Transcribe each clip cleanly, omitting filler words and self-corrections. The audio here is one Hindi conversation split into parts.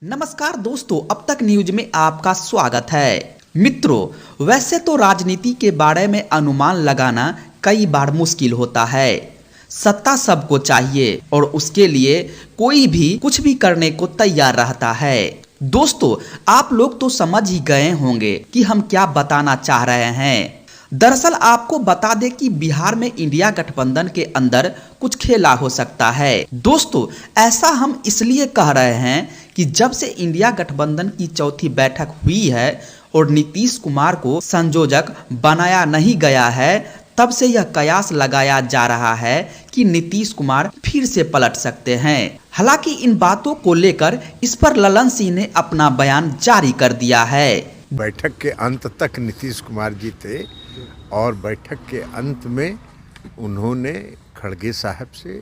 नमस्कार दोस्तों, अब तक न्यूज में आपका स्वागत है। मित्रों, वैसे तो राजनीति के बारे में अनुमान लगाना कई बार मुश्किल होता है। सत्ता सबको चाहिए और उसके लिए कोई भी कुछ भी करने को तैयार रहता है। दोस्तों, आप लोग तो समझ ही गए होंगे कि हम क्या बताना चाह रहे हैं। दरअसल आपको बता दें कि बिहार में इंडिया गठबंधन के अंदर कुछ खेला हो सकता है। दोस्तों, ऐसा हम इसलिए कह रहे हैं कि जब से इंडिया गठबंधन की चौथी बैठक हुई है और नीतीश कुमार को संयोजक बनाया नहीं गया है, तब से यह कयास लगाया जा रहा है कि नीतीश कुमार फिर से पलट सकते हैं। हालांकि इन बातों को लेकर इस पर ललन सिंह ने अपना बयान जारी कर दिया है। बैठक के अंत तक नीतीश कुमार जी थे और बैठक के अंत में उन्होंने खड़गे साहब से,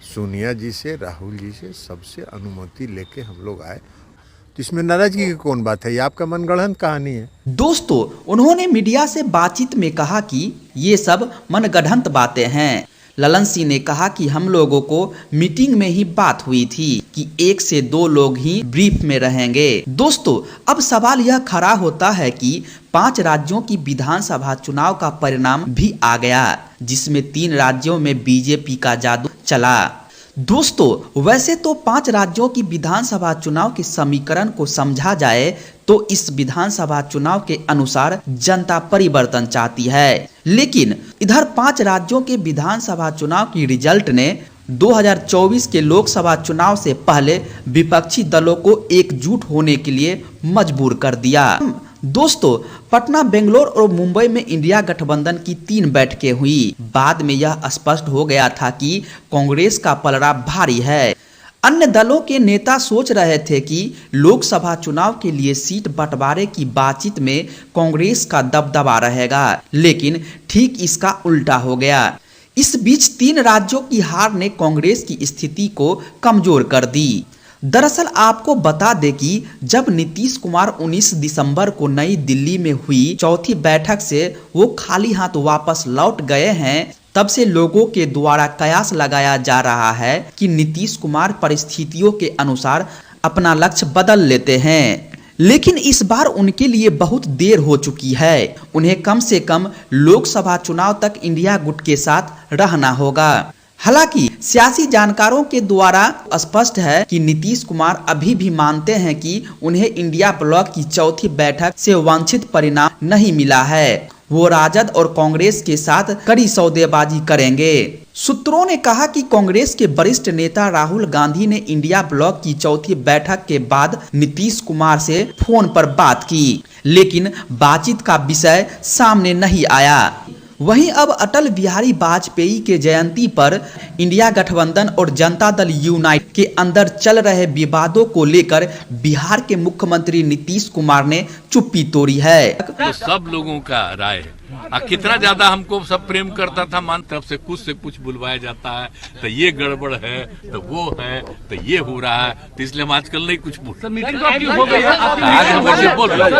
सोनिया जी से, राहुल जी से, सबसे अनुमति लेके हम लोग आए। तो इसमें नाराजगी की कौन बात है? ये आपका मनगढ़ंत कहानी है। दोस्तों, उन्होंने मीडिया से बातचीत में कहा कि ये सब मनगढ़ंत बातें हैं। ललन सिंह ने कहा कि हम लोगों को मीटिंग में ही बात हुई थी कि 1 से 2 लोग ही ब्रीफ में रहेंगे। दोस्तों, अब सवाल यह खड़ा होता है कि 5 राज्यों की विधानसभा चुनाव का परिणाम भी आ गया, जिसमें 3 राज्यों में बीजेपी का जादू चला। दोस्तों, वैसे तो 5 राज्यों की विधानसभा चुनाव के समीकरण को समझा जाए तो इस विधानसभा चुनाव के अनुसार जनता परिवर्तन चाहती है, लेकिन इधर 5 राज्यों के विधानसभा चुनाव की रिजल्ट ने 2024 के लोकसभा चुनाव से पहले विपक्षी दलों को एकजुट होने के लिए मजबूर कर दिया। दोस्तों, पटना, बेंगलोर और मुंबई में इंडिया गठबंधन की 3 बैठकें हुई। बाद में यह स्पष्ट हो गया था कि कांग्रेस का पलड़ा भारी है। अन्य दलों के नेता सोच रहे थे कि लोकसभा चुनाव के लिए सीट बंटवारे की बातचीत में कांग्रेस का दबदबा रहेगा, लेकिन ठीक इसका उल्टा हो गया। इस बीच 3 राज्यों की हार ने कांग्रेस की स्थिति को कमजोर कर दी। दरअसल आपको बता दें कि जब नीतीश कुमार 19 दिसंबर को नई दिल्ली में हुई चौथी बैठक से वो खाली हाथ वापस लौट गए हैं, तब से लोगों के द्वारा कयास लगाया जा रहा है कि नीतीश कुमार परिस्थितियों के अनुसार अपना लक्ष्य बदल लेते हैं। लेकिन इस बार उनके लिए बहुत देर हो चुकी है। उन्हें कम से कम लोकसभा चुनाव तक इंडिया गुट के साथ रहना होगा। हालांकि सियासी जानकारों के द्वारा स्पष्ट है कि नीतीश कुमार अभी भी मानते हैं कि उन्हें इंडिया ब्लॉक की चौथी बैठक से वांछित परिणाम नहीं मिला है। वो राजद और कांग्रेस के साथ कड़ी सौदेबाजी करेंगे। सूत्रों ने कहा कि कांग्रेस के वरिष्ठ नेता राहुल गांधी ने इंडिया ब्लॉक की चौथी बैठक के बाद नीतीश कुमार से फोन पर बात की, लेकिन बातचीत का विषय सामने नहीं आया। वहीं अब अटल बिहारी वाजपेयी के जयंती पर इंडिया गठबंधन और जनता दल यूनाइटेड के अंदर चल रहे विवादों को लेकर बिहार के मुख्यमंत्री नीतीश कुमार ने चुप्पी तोड़ी है। तो सब लोगों का राय है। कितना ज्यादा हमको सब प्रेम करता था, मान तरफ से कुछ बुलवाया जाता है तो ये गड़बड़ है, तो वो है, तो ये हो रहा है, तो इसलिए हम आजकल नहीं कुछ बोल। आज हम ऐसे बोल रहे हैं।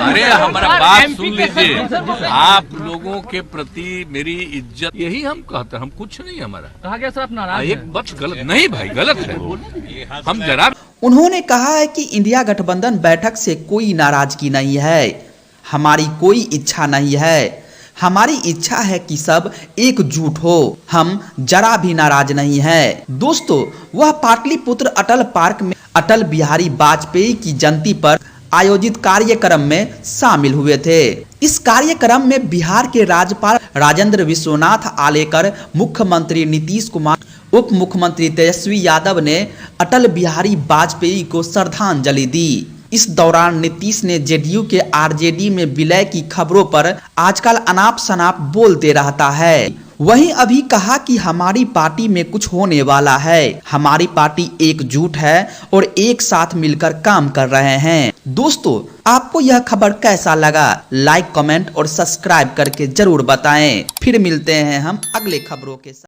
अरे हमारा बात सुन लीजिए, आप लोगों के प्रति मेरी इज्जत, यही हम कहते हैं, हम कुछ नहीं हमारा कहा गया सर, आप नाराज एक बात गलत नहीं भाई, गलत है। हम जरा उन्होंने कहा है कि इंडिया गठबंधन बैठक से कोई नाराजगी नहीं है, हमारी कोई इच्छा नहीं है। हमारी इच्छा है कि सब एकजुट हो, हम जरा भी नाराज नहीं है। दोस्तों, वह पाटलिपुत्र अटल पार्क में अटल बिहारी वाजपेयी की जयंती पर आयोजित कार्यक्रम में शामिल हुए थे। इस कार्यक्रम में बिहार के राज्यपाल राजेंद्र विश्वनाथ आलेकर, मुख्यमंत्री नीतीश कुमार, उप मुख्यमंत्री तेजस्वी यादव ने अटल बिहारी वाजपेयी को श्रद्धांजलि दी। इस दौरान नीतीश ने जेडीयू के आरजेडी में विलय की खबरों पर आजकल अनाप शनाप बोलते रहता है। वहीं अभी कहा कि हमारी पार्टी में कुछ होने वाला है, हमारी पार्टी एकजुट है और एक साथ मिलकर काम कर रहे हैं। दोस्तों, आपको यह खबर कैसा लगा? लाइक, कमेंट और सब्सक्राइब करके जरूर बताएं। फिर मिलते हैं हम अगले खबरों के साथ।